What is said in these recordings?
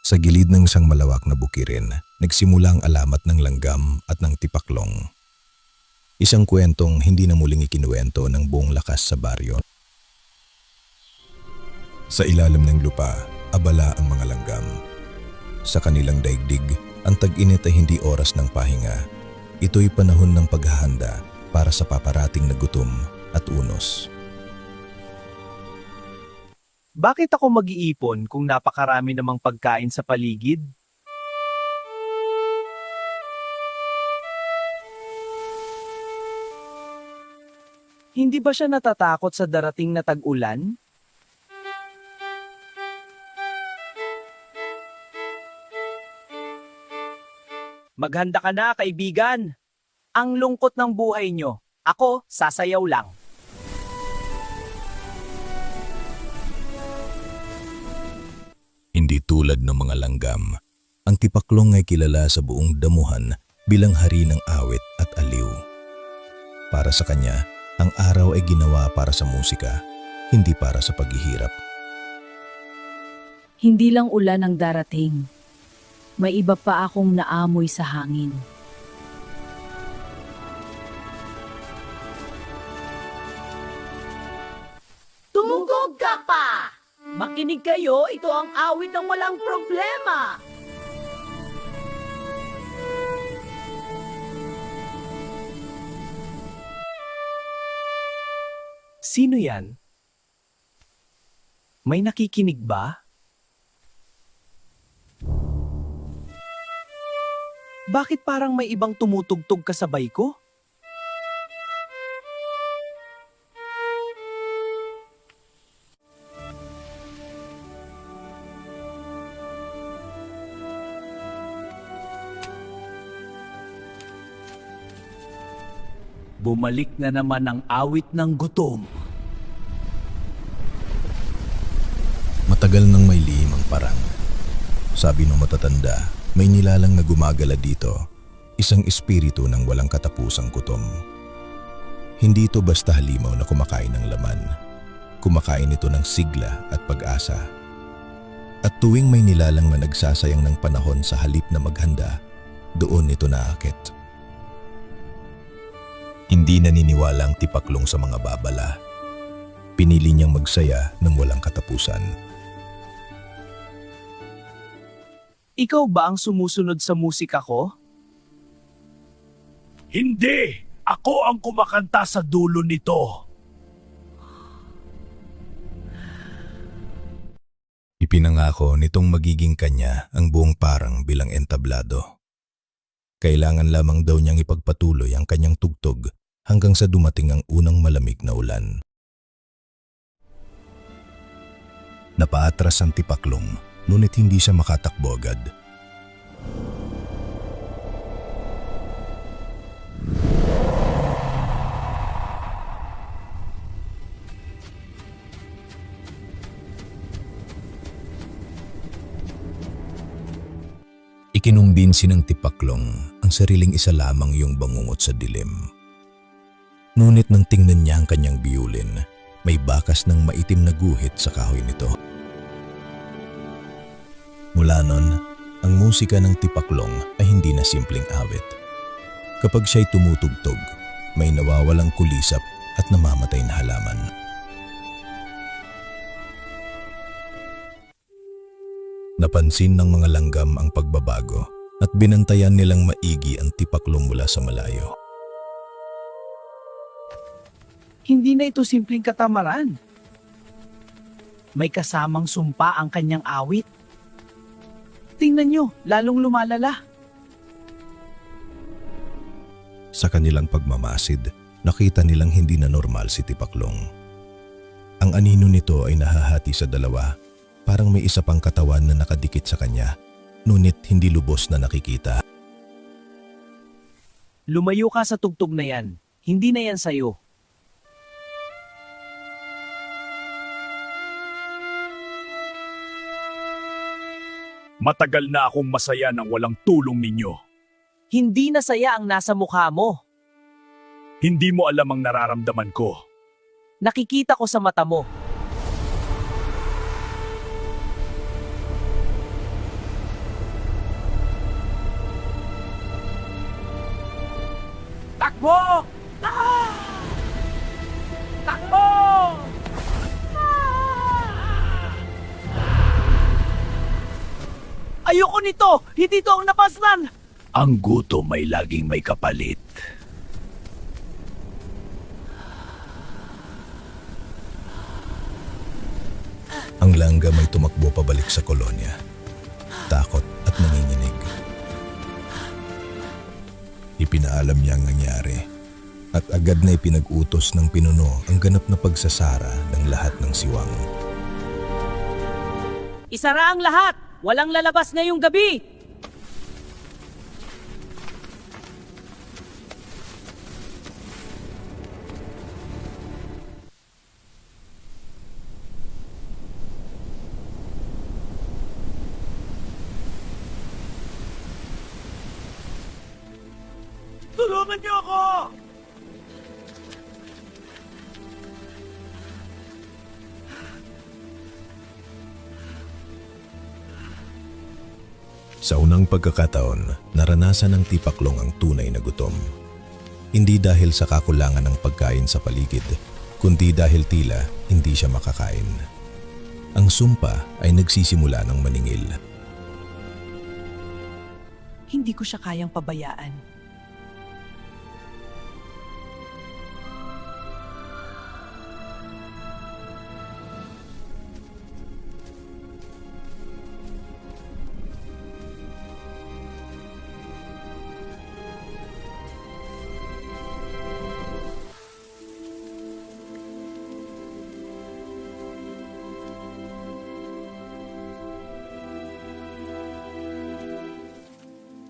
Sa gilid ng isang malawak na bukirin, nagsimula ang alamat ng langgam at ng tipaklong. Isang kwentong hindi na muling ikinuwento ng buong lakas sa baryo. Sa ilalim ng lupa, abala ang mga langgam. Sa kanilang daigdig, ang tag-init ay hindi oras ng pahinga. Ito'y panahon ng paghahanda para sa paparating na gutom at unos. Bakit ako mag-iipon kung napakarami namang pagkain sa paligid? Hindi ba siya natatakot sa darating na tag-ulan? Maghanda ka na, kaibigan! Ang lungkot ng buhay nyo. Ako, sasayaw lang. Hindi tulad ng mga langgam, ang tipaklong ay kilala sa buong damuhan bilang hari ng awit at aliw. Para sa kanya, ang araw ay ginawa para sa musika, hindi para sa paghihirap. Hindi lang ulan ang darating. May iba pa akong naamoy sa hangin. Tumugog ka pa! Makinig kayo, ito ang awit ng walang problema! Sino yan? May nakikinig ba? Bakit parang may ibang tumutugtog kasabay ko? Bumalik na naman ang awit ng gutom. Matagal nang may lihim ang parang. Sabi ng matatanda, may nilalang na gumagala dito, isang espiritu ng walang katapusang gutom. Hindi ito basta halimaw na kumakain ng laman. Kumakain ito ng sigla at pag-asa. At tuwing may nilalang na nagsasayang ng panahon sa halip na maghanda, doon ito naakit. Hindi naniniwala ang tipaklong sa mga babala. Pinili niyang magsaya ng walang katapusan. Ikaw ba ang sumusunod sa musika ko? Hindi! Ako ang kumakanta sa dulo nito. Ipinangako nitong magiging kanya ang buong parang bilang entablado. Kailangan lamang daw niyang ipagpatuloy ang kanyang tugtog hanggang sa dumating ang unang malamig na ulan. Napaatras ang tipaklong, ngunit hindi siya makatakbo agad. Ikinumbinsi ng tipaklong ang sariling isa lamang yung bangungot sa dilim. Ngunit nang tingnan niya ang kanyang biyulin, may bakas ng maitim na guhit sa kahoy nito. Mula nun, ang musika ng tipaklong ay hindi na simpleng awit. Kapag siya'y tumutugtog, may nawawalang kulisap at namamatay na halaman. Napansin ng mga langgam ang pagbabago at binantayan nilang maigi ang tipaklong mula sa malayo. Hindi na ito simpleng katamaran. May kasamang sumpa ang kanyang awit. Tingnan nyo, lalong lumalala. Sa kanilang pagmamasid, nakita nilang hindi na normal si tipaklong. Ang anino nito ay nahahati sa dalawa. Parang may isa pang katawan na nakadikit sa kanya, ngunit hindi lubos na nakikita. Lumayo ka sa tugtog na yan. Hindi na yan sayo. Matagal na akong masaya nang walang tulong ninyo. Hindi na saya ang nasa mukha mo. Hindi mo alam ang nararamdaman ko. Nakikita ko sa mata mo. Takbo! Takbo! Ayoko nito! Hindi ito ang napaslan! Ang gutom ay laging may kapalit. Ang langga may tumakbo pabalik sa kolonya. Takot at nanginginig. Ipinaalam niya ang nangyari at agad na ipinag-utos ng pinuno ang ganap na pagsasara ng lahat ng siwang. Isara ang lahat! Walang lalabas ngayong gabi! Tulungan niyo ako! Sa unang pagkakataon, naranasan ng tipaklong ang tunay na gutom. Hindi dahil sa kakulangan ng pagkain sa paligid, kundi dahil tila hindi siya makakain. Ang sumpa ay nagsisimula ng maningil. Hindi ko siya kayang pabayaan.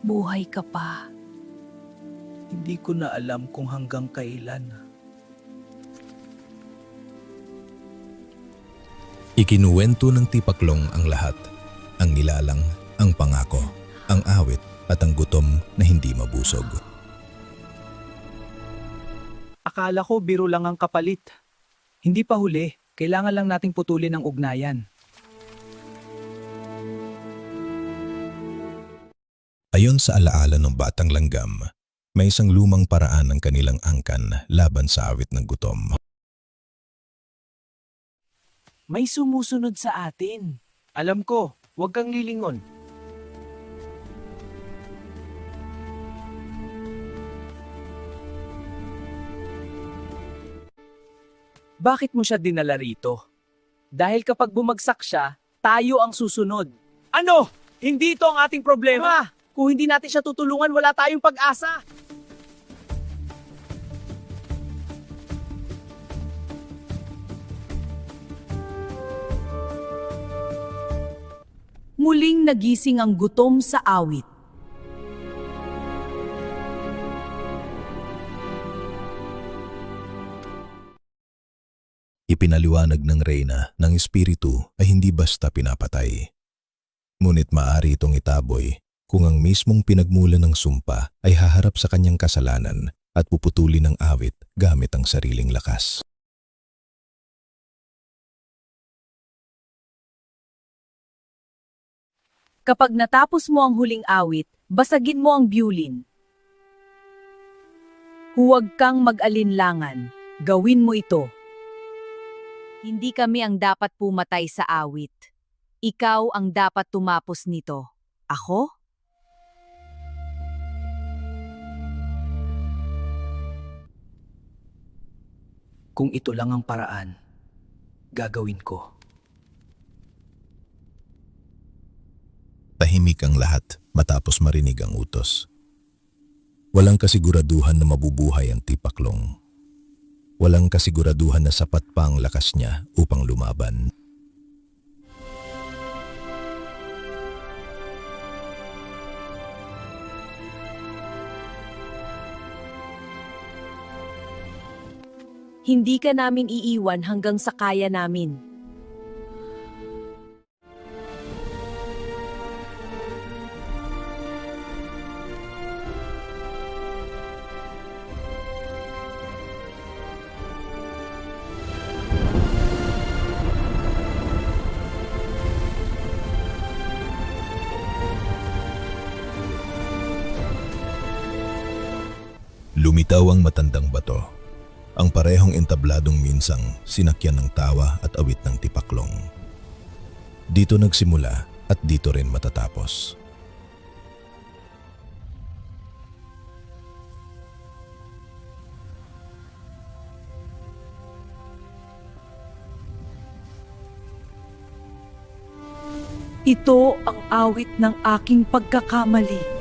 Buhay ka pa. Hindi ko na alam kung hanggang kailan. Ikinuwento ng tipaklong ang lahat. Ang nilalang, ang pangako, ang awit at ang gutom na hindi mabusog. Akala ko biro lang ang kapalit. Hindi pa huli. Kailangan lang nating putulin ang ugnayan. Ayon sa alaala ng batang langgam, may isang lumang paraan ng kanilang angkan laban sa awit ng gutom. May sumusunod sa atin. Alam ko, huwag kang lilingon. Bakit mo siya dinala rito? Dahil kapag bumagsak siya, tayo ang susunod. Ano? Hindi ito ang ating problema. Kung hindi natin siya tutulungan, wala tayong pag-asa. Muling nagising ang gutom sa awit. Ipinaliwanag ng reyna ng espiritu ay hindi basta pinapatay. Ngunit maaari itong itaboy kung ang mismong pinagmulan ng sumpa ay haharap sa kanyang kasalanan at puputulin ng awit gamit ang sariling lakas. Kapag natapos mo ang huling awit, basagin mo ang biulin. Huwag kang mag-alinlangan. Gawin mo ito. Hindi kami ang dapat pumatay sa awit. Ikaw ang dapat tumapos nito. Ako? Kung ito lang ang paraan, gagawin ko. Tahimik ang lahat matapos marinig ang utos. Walang kasiguraduhan na mabubuhay ang tipaklong. Walang kasiguraduhan na sapat pa ang lakas niya upang lumaban. Hindi ka namin iiwan hanggang sa kaya namin. Lumitaw ang matandang bato, ang parehong entabladong minsang sinakyan ng tawa at awit ng tipaklong. Dito nagsimula at dito rin matatapos. Ito ang awit ng aking pagkakamali.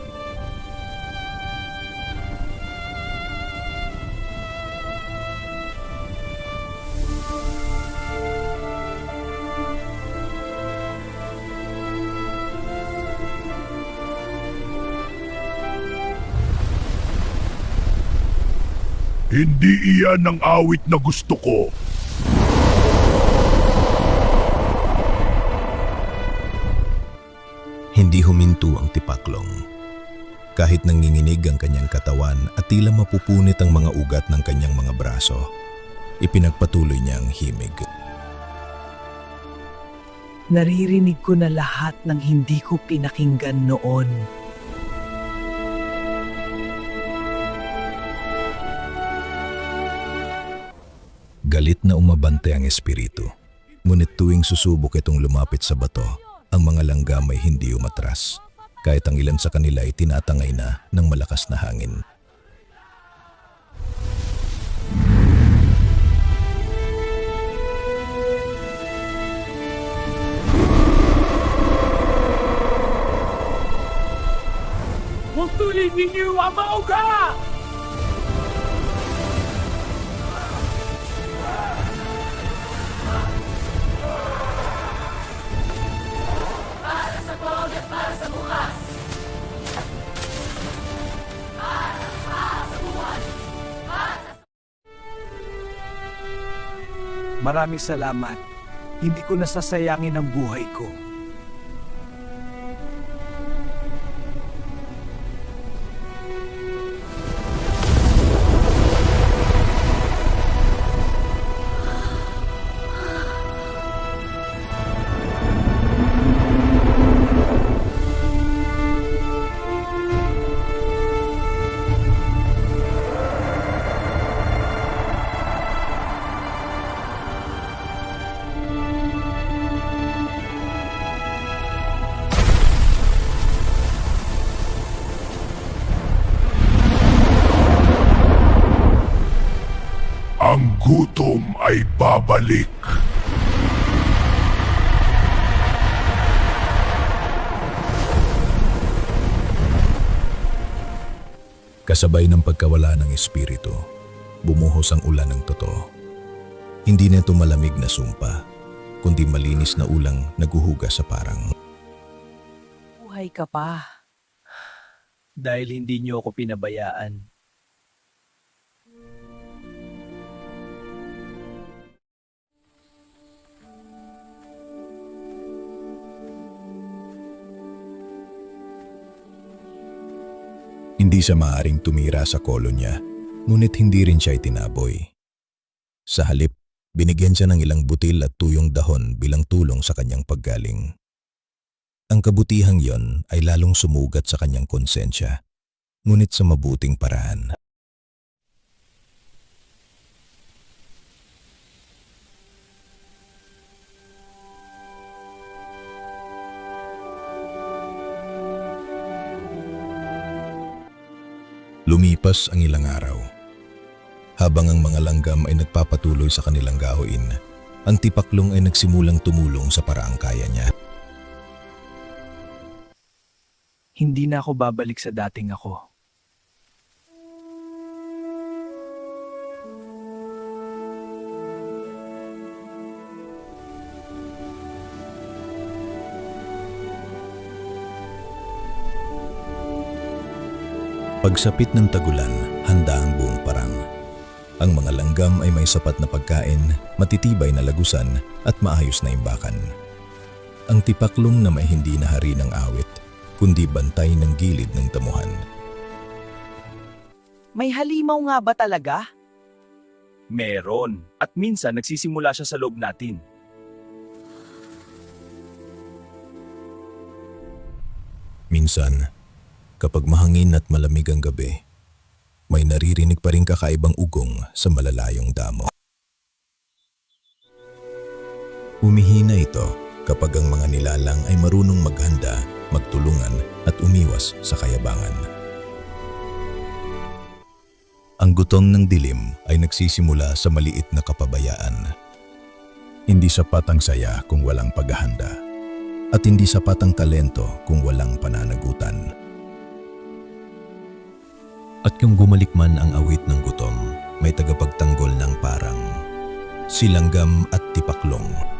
Hindi iyan ang awit na gusto ko. Hindi huminto ang tipaklong. Kahit nanginginig ang kanyang katawan at tila mapupunit ang mga ugat ng kanyang mga braso, ipinagpatuloy niya ang himig. Naririnig ko na lahat ng hindi ko pinakinggan noon. Galit na umabante ang espiritu. Ngunit tuwing susubok itong lumapit sa bato, ang mga langgam ay hindi umatras. Kahit ang ilan sa kanila ay tinatangay na ng malakas na hangin. Putulin ninyo ang mga uga! Maraming salamat. Hindi ko nasasayangin ang buhay ko. Ang gutom ay babalik. Kasabay ng pagkawala ng espiritu, bumuhos ang ulan ng totoo. Hindi na ito malamig na sumpa, kundi malinis na ulang naguhugas sa parang. Buhay ka pa. Dahil hindi niyo ako pinabayaan. Hindi siya maaaring tumira sa kolonya, ngunit hindi rin siya itinaboy. Sa halip, binigyan siya ng ilang butil at tuyong dahon bilang tulong sa kanyang paggaling. Ang kabutihang yon ay lalong sumugat sa kanyang konsensya, ngunit sa mabuting paraan. Lumipas ang ilang araw. Habang ang mga langgam ay nagpapatuloy sa kanilang gawain, ang tipaklong ay nagsimulang tumulong sa paraang kaya niya. Hindi na ako babalik sa dating ako. Pagsapit ng tagulan, handa ang buong parang. Ang mga langgam ay may sapat na pagkain, matitibay na lagusan at maayos na imbakan. Ang tipaklong na may hindi nahari ng awit, kundi bantay ng gilid ng damuhan. May halimaw nga ba talaga? Meron. At minsan nagsisimula siya sa loob natin. Minsan, kapag mahangin at malamig ang gabi, may naririnig pa rin kakaibang ugong sa malalayong damo. Humihina ito kapag ang mga nilalang ay marunong maghanda, magtulungan at umiwas sa kayabangan. Ang gutong ng dilim ay nagsisimula sa maliit na kapabayaan. Hindi sapat ang saya kung walang paghahanda, at hindi sapat ang talento kung walang pananagutan. At kung gumalik man ang awit ng gutom, may tagapagtanggol ng parang silanggam at tipaklong.